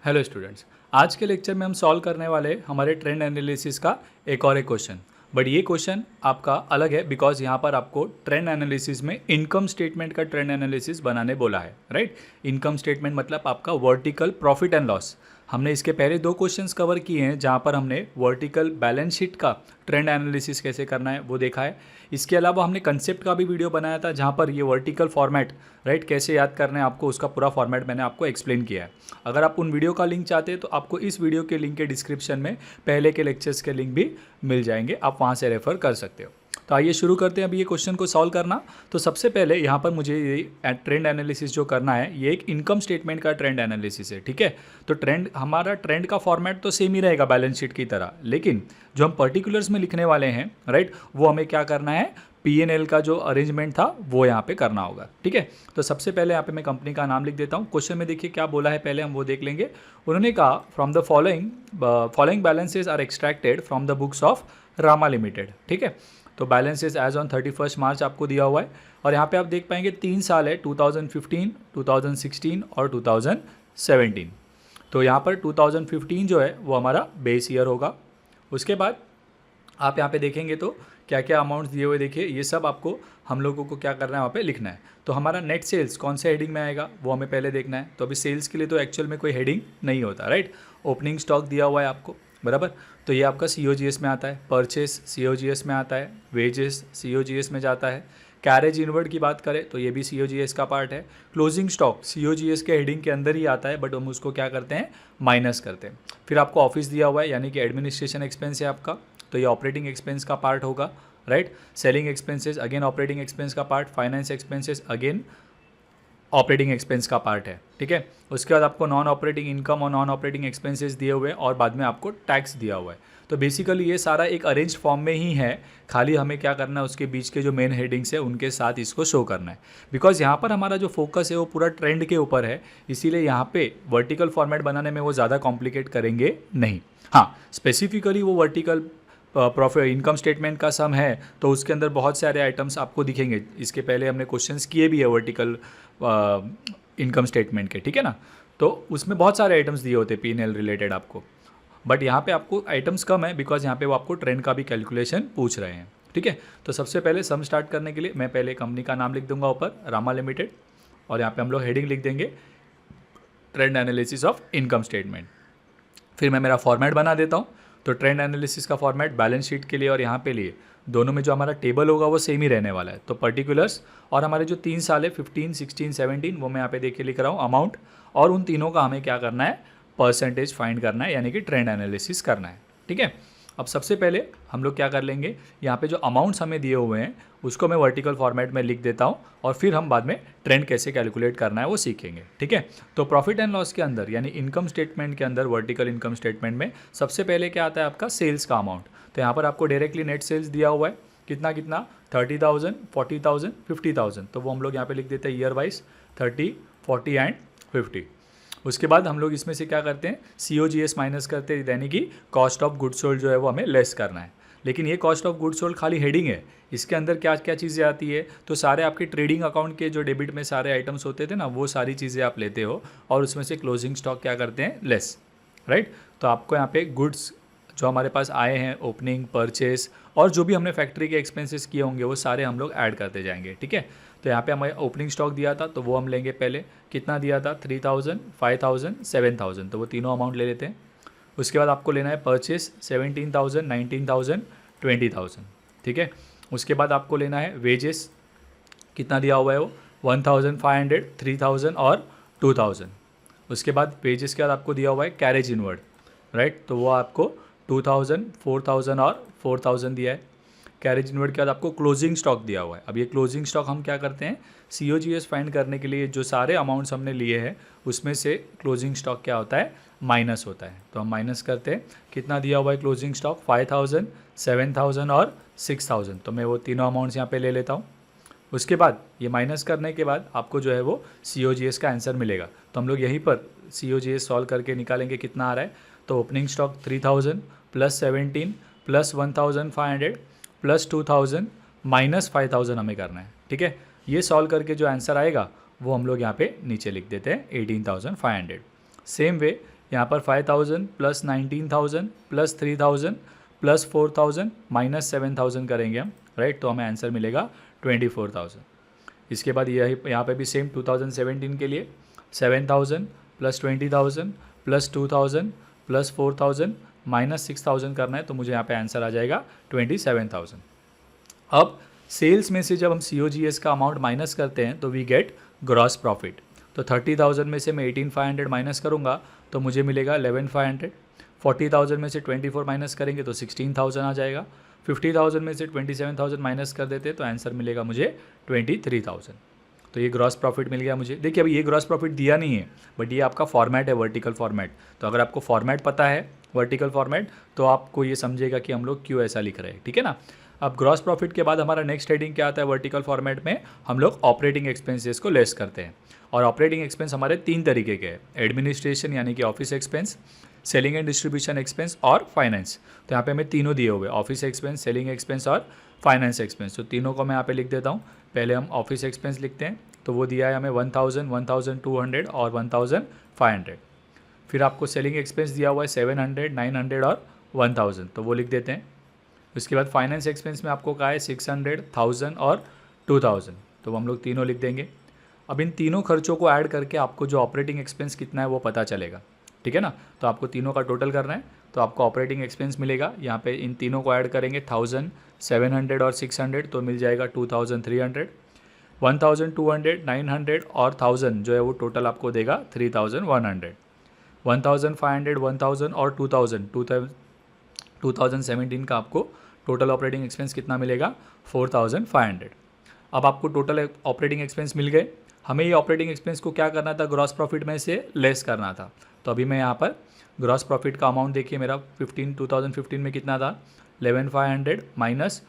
Hello students, आज के lecture में हम सॉल्व करने वाले हमारे ट्रेंड एनालिसिस का एक क्वेश्चन। बट ये क्वेश्चन आपका अलग है बिकॉज यहाँ पर आपको ट्रेंड एनालिसिस में इनकम स्टेटमेंट का ट्रेंड एनालिसिस बनाने बोला है, राइट। इनकम स्टेटमेंट मतलब आपका वर्टिकल प्रॉफिट एंड लॉस। हमने इसके पहले दो क्वेश्चंस कवर किए हैं जहाँ पर हमने वर्टिकल बैलेंस शीट का ट्रेंड एनालिसिस कैसे करना है वो देखा है। इसके अलावा हमने कंसेप्ट का भी वीडियो बनाया था जहाँ पर ये वर्टिकल फॉर्मेट, राइट, कैसे याद करना है आपको, उसका पूरा फॉर्मेट मैंने आपको एक्सप्लेन किया है। अगर आप उन वीडियो का लिंक चाहते हैं तो आपको इस वीडियो के लिंक के डिस्क्रिप्शन में पहले के लेक्चर्स के लिंक भी मिल जाएंगे, आप वहाँ से रेफर कर सकते हो। तो आइए शुरू करते हैं अभी ये क्वेश्चन को सॉल्व करना। तो सबसे पहले यहाँ पर मुझे ये ट्रेंड एनालिसिस जो करना है ये एक इनकम स्टेटमेंट का ट्रेंड एनालिसिस है, ठीक है। तो हमारा ट्रेंड का फॉर्मेट तो सेम ही रहेगा बैलेंस शीट की तरह, लेकिन जो हम पर्टिकुलर्स में लिखने वाले हैं, राइट, वो हमें क्या करना है, P&L का जो अरेंजमेंट था वो यहाँ पे करना होगा, ठीक है। तो सबसे पहले यहाँ पे मैं कंपनी का नाम लिख देता हूँ। क्वेश्चन में देखिए क्या बोला है, पहले हम वो देख लेंगे। उन्होंने कहा from the following balances are extracted from the books of Rama limited, ठीक है। तो बैलेंसेज एज ऑन 31 मार्च आपको दिया हुआ है और यहाँ पे आप देख पाएंगे 3 साल है, 2015, 2016 और 2017। तो यहाँ पर 2015 जो है वो हमारा बेस ईयर होगा। उसके बाद आप यहाँ पे देखेंगे तो क्या क्या अमाउंट्स दिए हुए देखिए, ये सब आपको हम लोगों को क्या करना है वहाँ पे लिखना है। तो हमारा नेट सेल्स कौन से हेडिंग में आएगा वो हमें पहले देखना है। तो अभी सेल्स के लिए तो एक्चुअल में कोई हेडिंग नहीं होता, राइट। ओपनिंग स्टॉक दिया हुआ है आपको, बराबर। तो ये आपका COGS में आता है, परचेस COGS में आता है, वेजेस COGS में जाता है। कैरेज इनवर्ड की बात करें तो ये भी COGS का पार्ट है। क्लोजिंग स्टॉक COGS के हेडिंग के अंदर ही आता है, बट हम उसको क्या करते हैं, माइनस करते हैं। फिर आपको ऑफिस दिया हुआ है यानी कि एडमिनिस्ट्रेशन एक्सपेंस है आपका, तो ये ऑपरेटिंग एक्सपेंस का पार्ट होगा, right. Selling expenses again operating expense का part, finance expenses again operating expense का पार्ट है, ठीक है। उसके बाद आपको नॉन ऑपरेटिंग इनकम और नॉन ऑपरेटिंग एक्सपेंसेस दिए हुए हैं और बाद में आपको टैक्स दिया हुआ है। तो बेसिकली ये सारा एक अरेंज फॉर्म में ही है, खाली हमें क्या करना है उसके बीच के जो मेन हेडिंग्स है उनके साथ इसको शो करना है। बिकॉज यहाँ पर हमारा जो फोकस है वो पूरा ट्रेंड के ऊपर है, इसीलिए यहाँ पे वर्टिकल फॉर्मेट बनाने में वो ज़्यादा कॉम्प्लिकेट करेंगे नहीं। हाँ, स्पेसिफिकली वो वर्टिकल प्रॉफिट इनकम स्टेटमेंट का सम है तो उसके अंदर बहुत सारे आइटम्स आपको दिखेंगे। इसके पहले हमने क्वेश्चंस किए भी है वर्टिकल इनकम स्टेटमेंट के, ठीक है ना। तो उसमें बहुत सारे आइटम्स दिए होते हैं P&L रिलेटेड आपको, बट यहाँ पे आपको आइटम्स कम है बिकॉज यहाँ पे वो आपको ट्रेंड का भी कैलकुलेशन पूछ रहे हैं, ठीक है। तो सबसे पहले सम स्टार्ट करने के लिए मैं पहले कंपनी का नाम लिख दूंगा ऊपर, रामा लिमिटेड, और यहाँ पे हम लोग हेडिंग लिख देंगे trend analysis of income statement. फिर मैं मेरा फॉर्मेट बना देता हूँ। तो ट्रेंड एनालिसिस का फॉर्मेट बैलेंस शीट के लिए और यहाँ पे लिए दोनों में जो हमारा टेबल होगा वो सेम ही रहने वाला है। तो पर्टिकुलर्स और हमारे जो 3 साल है 15, 16, 17 वो मैं यहाँ पे देख के लिख रहा हूँ अमाउंट, और उन तीनों का हमें क्या करना है, परसेंटेज फाइंड करना है यानी कि ट्रेंड एनालिसिस करना है, ठीक है। अब सबसे पहले हम लोग क्या कर लेंगे, यहाँ पे जो अमाउंट्स हमें दिए हुए हैं उसको मैं वर्टिकल फॉर्मेट में लिख देता हूँ और फिर हम बाद में ट्रेंड कैसे कैलकुलेट करना है वो सीखेंगे, ठीक है। तो प्रॉफिट एंड लॉस के अंदर यानी इनकम स्टेटमेंट के अंदर वर्टिकल इनकम स्टेटमेंट में सबसे पहले क्या आता है आपका सेल्स का अमाउंट। तो यहाँ पर आपको डायरेक्टली नेट सेल्स दिया हुआ है, कितना कितना, 30,000, 40,000, 50,000। तो वो हम लोग यहाँ पे लिख देते हैं ईयर वाइज 30, 40 एंड 50। उसके बाद हम लोग इसमें से क्या करते हैं, COGS माइनस करते हैं, यानी कि कॉस्ट ऑफ गुड सोल्ड जो है वो हमें लेस करना है। लेकिन ये कॉस्ट ऑफ गुड सोल्ड खाली हेडिंग है, इसके अंदर क्या क्या चीज़ें आती है, तो सारे आपके ट्रेडिंग अकाउंट के जो डेबिट में सारे आइटम्स होते थे ना वो सारी चीज़ें आप लेते हो और उसमें से क्लोजिंग स्टॉक क्या करते हैं, लेस, राइट। तो आपको यहाँ पे गुड्स जो हमारे पास आए हैं, ओपनिंग, परचेस और जो भी हमने फैक्ट्री के एक्सपेंसेस किए होंगे वो सारे हम लोग ऐड करते जाएंगे, ठीक है। तो यहाँ पे हमें ओपनिंग स्टॉक दिया था तो वो हम लेंगे पहले, कितना दिया था, 3,000, 5,000, 7,000, तो वो तीनों अमाउंट ले लेते हैं। उसके बाद आपको लेना है परचेस 17,000, 19,000, 20,000, ठीक है। उसके बाद आपको लेना है वेजेस, कितना दिया हुआ है वो 1,500, 3,000 और 2,000। उसके बाद वेजेस के बाद आपको दिया हुआ है कैरेज इनवर्ड, राइट, तो वो आपको 2,000, 4,000 और 4,000 दिया है। कैरेज इनवर्ड के बाद आपको क्लोजिंग स्टॉक दिया हुआ है। अब ये क्लोजिंग स्टॉक हम क्या करते हैं, COGS फाइंड करने के लिए जो सारे अमाउंट्स हमने लिए हैं उसमें से क्लोजिंग स्टॉक क्या होता है, माइनस होता है। तो हम माइनस करते हैं, कितना दिया हुआ है क्लोजिंग स्टॉक, 5,000, 7,000 और 6,000। तो मैं वो तीनों अमाउंट्स यहाँ पे ले लेता हूँ। उसके बाद ये माइनस करने के बाद आपको जो है वो COGS का आंसर मिलेगा। तो हम लोग यहीं पर COGS सॉल्व करके निकालेंगे कितना आ रहा है। तो opening stock 3,000 plus 17 plus 1,500 plus 2,000 minus 5,000 हमें करना है, ठीक है। ये सॉल्व करके जो आंसर आएगा वो हम लोग यहाँ पे नीचे लिख देते हैं 18,500। सेम वे यहाँ पर 5,000 प्लस 19,000 प्लस 3,000 प्लस 4,000 माइनस 7,000 करेंगे हम, राइट। तो हमें आंसर मिलेगा 24,000। इसके बाद यही यहाँ पे भी सेम 2017 के लिए 7,000 प्लस 20,000 प्लस 2,000 प्लस 4,000 माइनस 6,000 करना है, तो मुझे यहाँ पे आंसर आ जाएगा 27,000। अब सेल्स में से जब हम COGS का अमाउंट माइनस करते हैं तो वी गेट ग्रॉस प्रॉफिट। तो 30,000 में से मैं 18,500 माइनस करूँगा तो मुझे मिलेगा 11,500। 40,000 में से 24 माइनस करेंगे तो 16,000 आ जाएगा। 50,000 में से 27,000 माइनस कर देते तो आंसर मिलेगा मुझे 23,000। तो ये ग्रॉस प्रॉफिट मिल गया मुझे। देखिए अभी ये ग्रॉस प्रॉफिट दिया नहीं है, बट ये आपका फॉर्मेट है, वर्टिकल फॉर्मेट। तो अगर आपको फॉर्मेट पता है वर्टिकल फॉर्मेट, तो आपको ये समझेगा कि हम लोग क्यों ऐसा लिख रहे हैं, ठीक है ना। अब ग्रॉस प्रॉफिट के बाद हमारा नेक्स्ट हेडिंग क्या आता है वर्टिकल फॉर्मेट में, हम लोग ऑपरेटिंग एक्सपेंसेस को लेस करते हैं। और ऑपरेटिंग एक्सपेंस हमारे 3 तरीके के हैं, एडमिनिस्ट्रेशन यानी कि office expense, selling and distribution expense और फाइनेंस। तो यहाँ पे हमें तीनों दिए हुए, ऑफिस एक्सपेंस, सेलिंग एक्सपेंस और फाइनेंस एक्सपेंस। तो तीनों को मैं यहाँ पे लिख देता हूँ। पहले हम ऑफिस एक्सपेंस लिखते हैं, तो वो दिया है हमें 1,000, 1,200 और 1,500। फिर आपको सेलिंग एक्सपेंस दिया हुआ है 700, 900 और 1,000, तो वो लिख देते हैं। उसके बाद फाइनेंस एक्सपेंस में आपको कहा है 600, 1,000 और 2,000, तो हम लोग तीनों लिख देंगे। अब इन तीनों खर्चों को ऐड करके आपको जो ऑपरेटिंग एक्सपेंस कितना है वो पता चलेगा, ठीक है ना। तो आपको तीनों का टोटल करना है, तो आपको ऑपरेटिंग एक्सपेंस मिलेगा। यहाँ पे इन तीनों को ऐड करेंगे 1,000, 700 और 600, तो मिल जाएगा 2,300। 1,200, 900 और 1,000 जो है वो टोटल आपको देगा 3,100। 1,500, 1,000 और 2017 का आपको टोटल ऑपरेटिंग एक्सपेंस कितना मिलेगा 4,500। अब आपको टोटल ऑपरेटिंग एक्सपेंस मिल गए। हमें ये ऑपरेटिंग एक्सपेंस को क्या करना था, ग्रॉस प्रॉफिट में से लेस करना था। तो अभी मैं यहाँ पर ग्रॉस प्रॉफिट का अमाउंट देखिए मेरा 2015 में कितना था 11,500 माइनस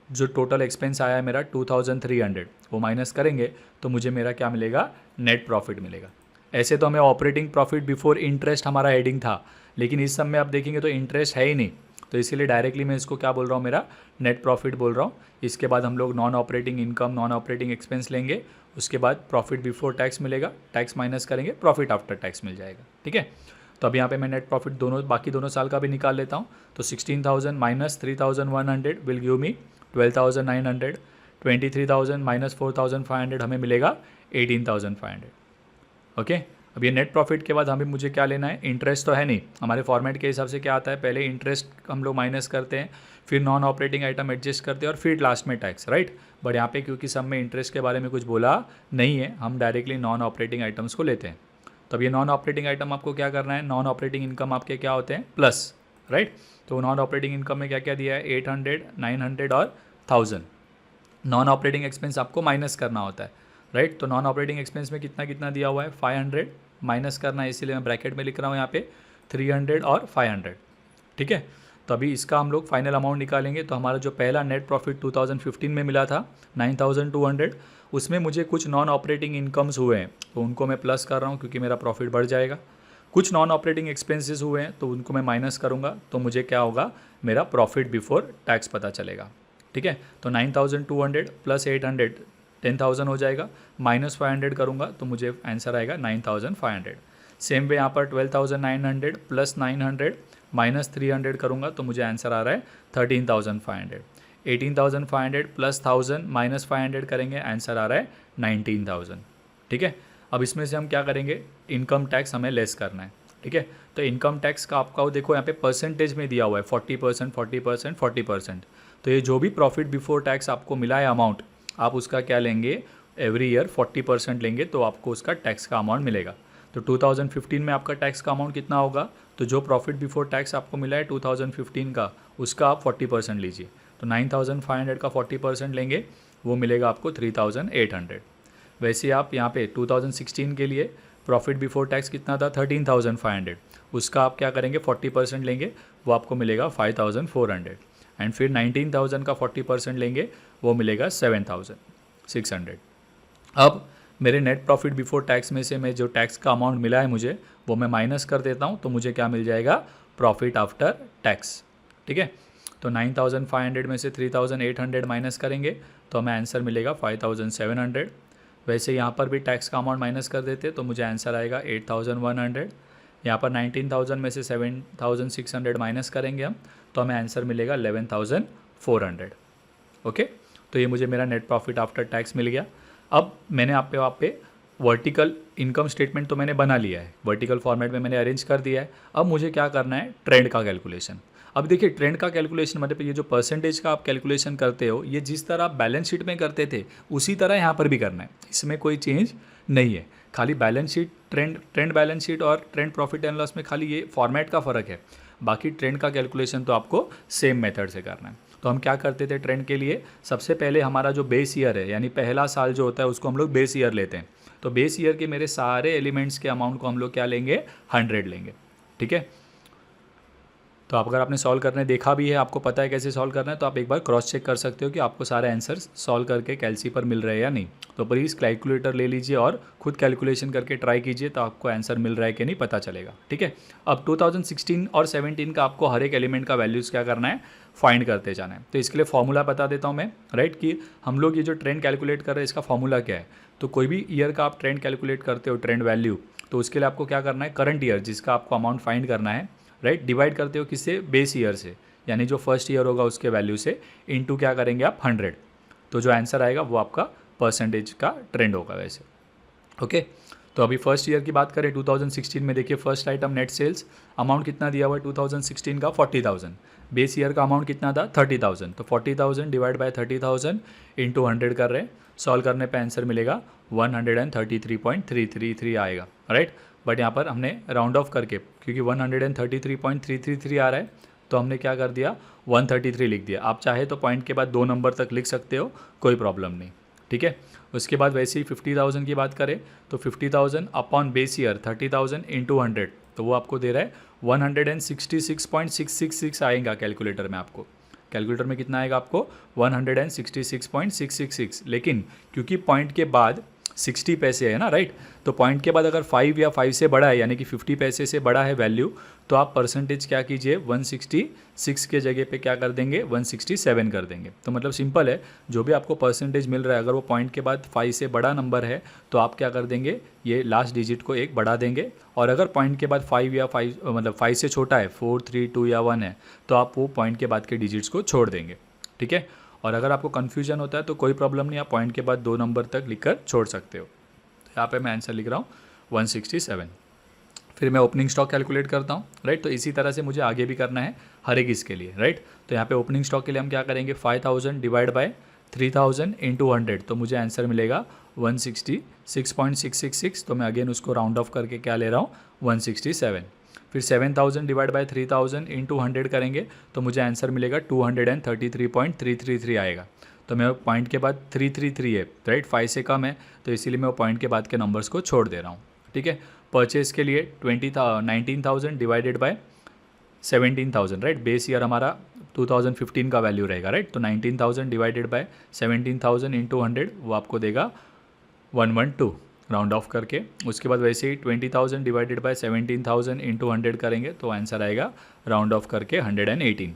जो टोटल एक्सपेंस आया है मेरा 2,300, वो माइनस करेंगे तो मुझे मेरा क्या मिलेगा, नेट प्रॉफिट मिलेगा। ऐसे तो हमें ऑपरेटिंग प्रॉफिट बिफोर इंटरेस्ट हमारा हेडिंग था, लेकिन इस सब में आप देखेंगे तो इंटरेस्ट है ही नहीं, तो इसीलिए डायरेक्टली मैं इसको क्या बोल रहा हूँ, मेरा नेट प्रॉफिट बोल रहा हूँ। इसके बाद हम लोग non operating income, non operating expense लेंगे। उसके बाद प्रॉफिट बिफोर टैक्स मिलेगा, टैक्स माइनस करेंगे, प्रॉफिट आफ्टर टैक्स मिल जाएगा, ठीक है। तो अब यहाँ पे मैं नेट प्रॉफिट दोनों बाकी दोनों साल का भी निकाल लेता हूँ। तो 16,000 minus 3,100 will give me 12,900। 23,000 minus 4,500 हमें मिलेगा 18,500। ओके, अब ये नेट प्रॉफिट के बाद हमें मुझे क्या लेना है, इंटरेस्ट तो है नहीं, हमारे फॉर्मेट के हिसाब से क्या आता है, पहले इंटरेस्ट हम लोग माइनस करते हैं, फिर नॉन ऑपरेटिंग आइटम एडजस्ट करते हैं और फिर लास्ट में टैक्स, राइट। बट यहाँ पे क्योंकि सब में इंटरेस्ट के बारे में कुछ बोला नहीं है, हम डायरेक्टली नॉन ऑपरेटिंग आइटम्स को लेते हैं। तब ये नॉन ऑपरेटिंग आइटम आपको क्या करना है, नॉन ऑपरेटिंग इनकम आपके क्या होते हैं, प्लस, राइट। तो नॉन ऑपरेटिंग इनकम में क्या क्या दिया है, 800, 900 और 1,000। नॉन ऑपरेटिंग एक्सपेंस आपको माइनस करना होता है, राइट। तो नॉन ऑपरेटिंग एक्सपेंस में कितना कितना दिया हुआ है, 500 माइनस करना है, इसीलिए मैं ब्रैकेट में लिख रहा हूँ यहाँ पे 300 और 500, ठीक है। तो अभी इसका हम लोग फाइनल अमाउंट निकालेंगे। तो हमारा जो पहला नेट प्रॉफिट 2015 में मिला था 9,200, उसमें मुझे कुछ नॉन ऑपरेटिंग इनकम्स हुए हैं, तो उनको मैं प्लस कर रहा हूँ क्योंकि मेरा प्रॉफिट बढ़ जाएगा। कुछ नॉन ऑपरेटिंग एक्सपेंसेस हुए हैं तो उनको मैं माइनस करूँगा, तो मुझे क्या होगा, मेरा प्रॉफिट बिफोर टैक्स पता चलेगा, ठीक है। तो 9,200 प्लस 800 10,000 हो जाएगा, माइनस 500 करूँगा तो मुझे आंसर आएगा 9,500। सेम वे यहाँ पर 12,900 प्लस 900 माइनस 300 करूँगा तो मुझे आंसर आ रहा है 13,500। 18,500 प्लस 1,000 माइनस 500 करेंगे, आंसर आ रहा है 19,000, ठीक है। अब इसमें से हम क्या करेंगे, इनकम टैक्स हमें लेस करना है, ठीक है। तो इनकम टैक्स का आपका देखो यहाँ पे परसेंटेज में दिया हुआ है 40%, 40%, 40%। तो ये जो भी प्रॉफिट बिफोर टैक्स आपको मिला है अमाउंट, आप उसका क्या लेंगे, एवरी ईयर 40% लेंगे तो आपको उसका टैक्स का अमाउंट मिलेगा। तो 2015 में आपका टैक्स का अमाउंट कितना होगा, तो जो प्रॉफिट बिफोर टैक्स आपको मिला है 2015 का, उसका आप 40% लीजिए। तो 9,500 का 40% लेंगे, वो मिलेगा आपको 3,800। वैसे आप यहाँ पे 2016 के लिए प्रॉफिट बिफोर टैक्स कितना था 13,500, उसका आप क्या करेंगे 40% लेंगे, वो आपको मिलेगा 5,400। एंड फिर 19,000 का 40% लेंगे, वो मिलेगा 7,600। अब मेरे नेट प्रॉफिट बिफोर टैक्स में से मैं जो टैक्स का अमाउंट मिला है मुझे, वो मैं माइनस कर देता हूँ, तो मुझे क्या मिल जाएगा, प्रॉफिट आफ्टर टैक्स, ठीक है। तो 9,500 में से 3,800 माइनस करेंगे तो हमें आंसर मिलेगा 5,700। वैसे यहाँ पर भी टैक्स का अमाउंट माइनस कर देते तो मुझे आंसर आएगा 8,100। यहाँ पर 19,000 में से 7,600 माइनस करेंगे हम, तो हमें आंसर मिलेगा 11,400। ओके, तो ये मुझे मेरा नेट प्रॉफिट आफ्टर टैक्स मिल गया। अब मैंने आप पे वर्टिकल इनकम स्टेटमेंट तो मैंने बना लिया है, वर्टिकल फॉर्मेट में मैंने अरेंज कर दिया है। अब मुझे क्या करना है, ट्रेंड का कैलकुलेशन। अब देखिए ट्रेंड का कैलकुलेशन मतलब ये जो परसेंटेज का आप कैलकुलेशन करते हो, ये जिस तरह आप बैलेंस शीट में करते थे उसी तरह यहाँ पर भी करना है, इसमें कोई चेंज नहीं है। खाली balance sheet trend balance sheet और ट्रेंड प्रॉफिट एंड लॉस में खाली ये फॉर्मेट का फ़र्क है, बाकी ट्रेंड का कैलकुलेशन तो आपको सेम मेथड से करना है। तो हम क्या करते थे ट्रेंड के लिए, सबसे पहले हमारा जो बेस ईयर है यानी पहला साल जो होता है उसको हम लोग बेस ईयर लेते हैं। तो बेस ईयर के मेरे सारे एलिमेंट्स के अमाउंट को हम लोग क्या लेंगे, 100 लेंगे। ठीक है, तो आप अगर आपने सॉल्व करने देखा भी है, आपको पता है कैसे सॉल्व करना है, तो आप एक बार क्रॉस चेक कर सकते हो कि आपको सारे आंसर्स सॉल्व करके कैलसी पर मिल रहे हैं या नहीं। तो प्लीज़ कैलकुलेटर ले लीजिए और खुद कैलकुलेशन करके ट्राई कीजिए, तो आपको आंसर मिल रहा है कि नहीं पता चलेगा। ठीक है, अब 2016 और 17 का आपको हर एक एलिमेंट का वैल्यूज़ क्या करना है, फाइंड करते जाना है। तो इसके लिए फॉर्मूला बता देता हूँ मैं, राइट, कि हम लोग ये जो ट्रेंड कैलकुलेट कर रहे हैं इसका फॉर्मूला क्या है। तो कोई भी ईयर का आप ट्रेंड कैलकुलेट करते हो, ट्रेंड वैल्यू, तो उसके लिए आपको क्या करना है, करंट ईयर जिसका आपको अमाउंट फाइंड करना है, राइट, डिवाइड करते हो किससे, बेस ईयर से, यानी जो फर्स्ट ईयर होगा उसके वैल्यू से, इनटू क्या करेंगे आप 100। तो जो आंसर आएगा वो आपका परसेंटेज का ट्रेंड होगा वैसे। ओके, तो अभी फर्स्ट ईयर की बात करें 2016 में, देखिए first item net sales amount कितना दिया हुआ है 2016 का 40,000, बेस ईयर का अमाउंट कितना था 30,000, तो 40,000 डिवाइड बाय 30,000 इंटू 100 कर रहे हैं, सॉल्व करने पे आंसर मिलेगा 133.333 आएगा, राइट। बट यहाँ पर हमने राउंड ऑफ करके, क्योंकि 133.333 आ रहा है, तो हमने क्या कर दिया 133 लिख दिया। आप चाहे तो पॉइंट के बाद 2 नंबर तक लिख सकते हो, कोई प्रॉब्लम नहीं। ठीक है, उसके बाद वैसे ही 50,000 की बात करें तो 50,000 अपॉन बेस ईयर 30,000 इंटू 100, तो वो आपको दे रहा है 166.666 आएगा कैलकुलेटर में। आपको कैलकुलेटर में कितना आएगा, आपको 166.666। लेकिन क्योंकि पॉइंट के बाद 60 पैसे है ना, राइट, तो पॉइंट के बाद अगर 5 या 5 से बड़ा है यानी कि 50 पैसे से बड़ा है वैल्यू, तो आप परसेंटेज क्या कीजिए 166 के जगह पे क्या कर देंगे 167 कर देंगे। तो मतलब सिंपल है, जो भी आपको परसेंटेज मिल रहा है अगर वो पॉइंट के बाद 5 से बड़ा नंबर है तो आप क्या कर देंगे, ये लास्ट डिजिट को एक बढ़ा देंगे, और अगर पॉइंट के बाद 5 या 5 मतलब 5 से छोटा है 4, 3, 2 या 1 है, तो आप वो पॉइंट के बाद के डिजिट्स को छोड़ देंगे। ठीक है, और अगर आपको कन्फ्यूजन होता है तो कोई प्रॉब्लम नहीं, आप पॉइंट के बाद 2 नंबर तक लिखकर छोड़ सकते हो। तो यहाँ पे मैं आंसर लिख रहा हूँ 167। फिर मैं ओपनिंग स्टॉक कैलकुलेट करता हूँ, राइट। तो इसी तरह से मुझे आगे भी करना है हर एक इसके लिए, राइट। तो यहाँ पे ओपनिंग स्टॉक के लिए हम क्या करेंगे, 5,000 डिवाइड बाय 3,000 इंटू 100, तो मुझे आंसर मिलेगा 166.666। तो मैं अगेन उसको राउंड ऑफ करके क्या ले रहा हूँ 167। फिर 7,000 डिवाइड बाय 3,000 इंटू 100 करेंगे तो मुझे आंसर मिलेगा 233.333 आएगा। तो मैं पॉइंट के बाद 333 है, राइट, 5 से कम है, तो इसीलिए मैं पॉइंट के बाद के नंबर्स को छोड़ दे रहा हूँ। ठीक है, परचेज के लिए 19,000 divided by 17,000, right, base year हमारा 2015 का वैल्यू रहेगा, राइट। तो 19,000 डिवाइडेड बाय 17,000 इंटू 100 वो आपको देगा 112 राउंड ऑफ करके। उसके बाद वैसे ही 20,000 डिवाइडेड बाय 17,000 इंटू 100 करेंगे तो आंसर आएगा राउंड ऑफ करके 118।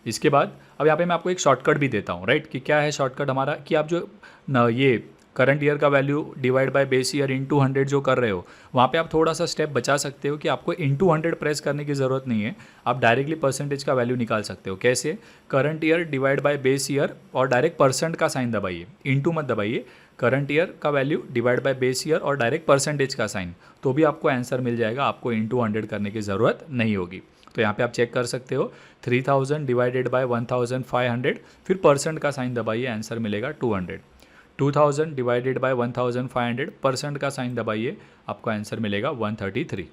इसके बाद अब यहाँ पे मैं आपको एक शॉर्टकट भी देता हूँ, राइट, कि क्या है शॉर्टकट हमारा, कि आप जो ये करंट ईयर का value divide by base year into 100 जो कर रहे हो, वहाँ पे आप थोड़ा सा स्टेप बचा सकते हो कि आपको इंटू 100 प्रेस करने की ज़रूरत नहीं है, आप डायरेक्टली परसेंटेज का वैल्यू निकाल सकते हो। कैसे, current year divide by base year और डायरेक्ट परसेंट का साइन दबाइए, इंटू मत दबाइए, करंट ईयर का value divide by base year और डायरेक्ट परसेंटेज का साइन, तो भी आपको आंसर मिल जाएगा, आपको इंटू 100 करने की ज़रूरत नहीं होगी। तो यहाँ पे आप चेक कर सकते हो 3,000 डिवाइडेड बाय 1,500, फिर परसेंट का साइन दबाइए, आंसर मिलेगा 200। 2,000 डिवाइडेड बाय 1,500, परसेंट का साइन दबाइए, आपको आंसर मिलेगा 133,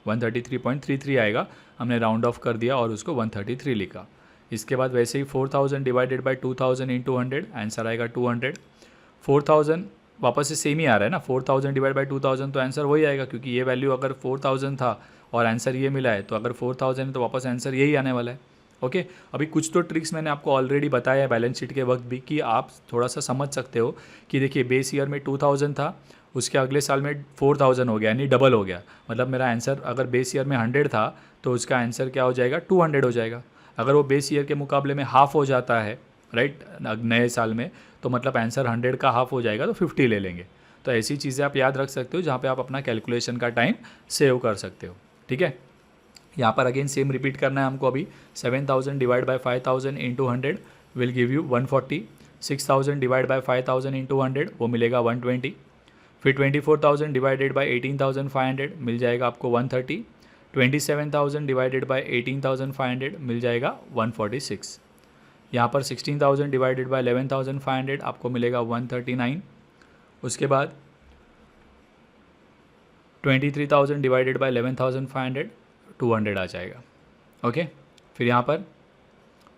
133.33 आएगा। हमने राउंड ऑफ कर दिया और उसको 133 लिखा। इसके बाद वैसे ही 4,000 डिवाइडेड बाय 2,000 इंटू 100, आंसर आएगा 200। 4,000 वापस से सेम ही आ रहा है ना, 4,000 डिवाइड बाय 2,000, तो आंसर वही आएगा, क्योंकि ये वैल्यू अगर 4,000 था और आंसर ये मिला है, तो अगर 4,000 है तो वापस आंसर यही आने वाला है। ओके, अभी कुछ तो ट्रिक्स मैंने आपको ऑलरेडी बताया है बैलेंस शीट के वक्त भी, कि आप थोड़ा सा समझ सकते हो कि देखिए बेस ईयर में 2,000 था, उसके अगले साल में 4,000 हो गया, यानी डबल हो गया। मतलब मेरा आंसर अगर बेस ईयर में 100 था तो उसका आंसर क्या हो जाएगा 200 हो जाएगा। अगर वो बेस ईयर के मुकाबले में हाफ हो जाता है, राइट, नए साल में, तो मतलब आंसर 100 का हाफ हो जाएगा तो 50 ले लेंगे। तो ऐसी चीज़ें आप याद रख सकते हो जहाँ पे आप अपना कैलकुलेशन का टाइम सेव कर सकते हो। ठीक है। यहाँ पर अगेन सेम रिपीट करना है हमको अभी। 7000 divide by 5000 into 100 will give you 140। 6000 divide by 5000 into 100 वो मिलेगा 120। फिर 24,000 डिवाइडेड बाय 18,500 मिल जाएगा आपको 130। 27,000 डिवाइडेड बाय 18,500 मिल जाएगा 146। यहाँ पर 16,000 डिवाइडेड बाय 11,500 आपको मिलेगा 139। उसके बाद 23,000 डिवाइडेड बाय 11,500 200 आ जाएगा। ओके, फिर यहाँ पर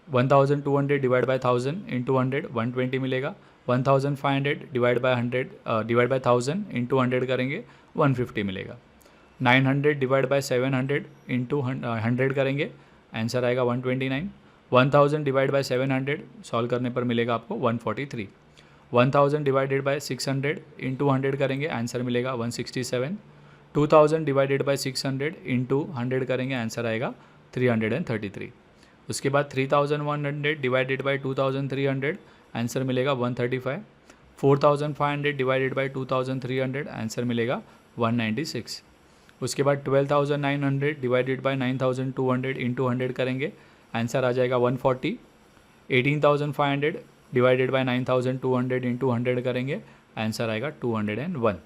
1,200 डिवाइड बाय 1000 इंटू 100 120 मिलेगा। 1,500 डिवाइड बाय 1000 इंटू 100 करेंगे 150 मिलेगा। 900 डिवाइड बाय 700 इंटू 100 करेंगे, आंसर आएगा 129। 1000 डिवाइड बाय 700 सॉल्व करने पर मिलेगा आपको 143। 1000 डिवाइडेड बाय 600 इंटू 100 करेंगे, आंसर मिलेगा 167। 2000 डिवाइडेड बाय 600 इंटू 100 करेंगे, आंसर आएगा 333। उसके बाद 3100 डिवाइडेड बाय 2300 आंसर मिलेगा 135। 4500 डिवाइडेड बाय 2300 आंसर मिलेगा 196। उसके बाद 12,900 डिवाइडेड बाय 9,200 इंटू 100 करेंगे, आंसर आ जाएगा 140। 18,500 डिवाइडेड बाय 9,200 इंटू 100 करेंगे, आंसर आएगा 201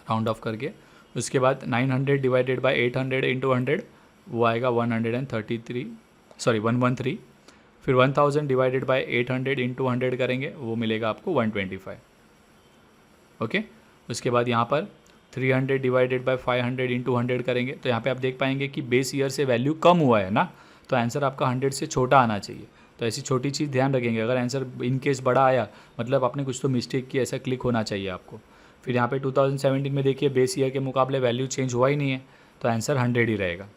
राउंड ऑफ करके। उसके बाद 900 डिवाइडेड बाय 800 इंटू 100 वो आएगा 113। फिर 1000 डिवाइडेड बाय 800 इंटू 100 करेंगे, वो मिलेगा आपको 125। ओके, उसके बाद यहाँ पर 300 डिवाइडेड बाय 500 इंटू 100 करेंगे, तो यहाँ पे आप देख पाएंगे कि बेस ईयर से वैल्यू कम हुआ है ना, तो आंसर आपका 100 से छोटा आना चाहिए। तो ऐसी छोटी चीज़ ध्यान रखेंगे, अगर आंसर इन केस बड़ा आया मतलब आपने कुछ तो मिस्टेक की, ऐसा क्लिक होना चाहिए आपको। फिर यहाँ पे 2017 में देखिए बेस ईयर के मुकाबले वैल्यू चेंज हुआ ही नहीं है, तो आंसर 100 ही रहेगा।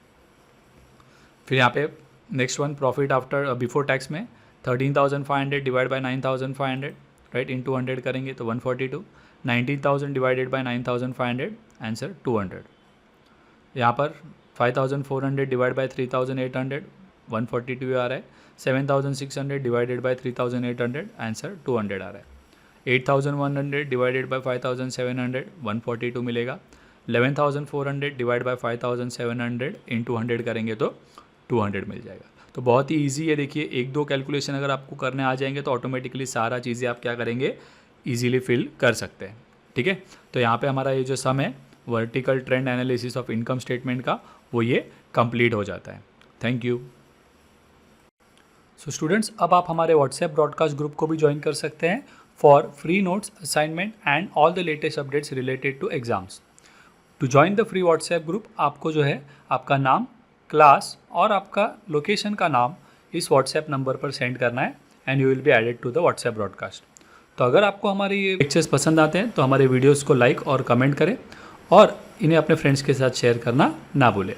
फिर यहाँ पे next one profit after before tax में 13,500 डिवाइड बाय 9,500 राइट इंटू 100 करेंगे तो 142। 19,000 डिवाइडेड बाय 9,500 आंसर 200। यहाँ पर 5,400 डिवाइड बाय 3,800 142 आ रहा है। 7,600 डिवाइडेड बाय 3,800 आंसर 200 आ रहा है। 8,100 डिवाइडेड बाय 5,700 142 मिलेगा। 11,400 डिवाइड बाय 5,700 इंटू 100 करेंगे तो 200 मिल जाएगा। तो बहुत ही ईजी है, देखिए एक दो कैलकुलेशन अगर आपको करने आ जाएंगे तो ऑटोमेटिकली सारा चीज़ें आप क्या करेंगे, ईजीली फिल कर सकते हैं। ठीक है, तो यहाँ पे हमारा ये जो सम है vertical trend analysis of income statement का, वो ये कंप्लीट हो जाता है। Thank you. सो स्टूडेंट्स, अब आप हमारे व्हाट्सएप ब्रॉडकास्ट ग्रुप को भी ज्वाइन कर सकते हैं for free notes, assignment and all the latest updates related to exams. To join the free WhatsApp group आपको जो है आपका नाम, क्लास और आपका लोकेशन का नाम इस व्हाट्सएप नंबर पर सेंड करना है and you will be added to the WhatsApp broadcast. तो अगर आपको हमारे ये लेक्चर्स पसंद आते हैं तो हमारे वीडियोस को लाइक और कमेंट करें और इन्हें अपने फ्रेंड्स के साथ शेयर करना ना भूलें।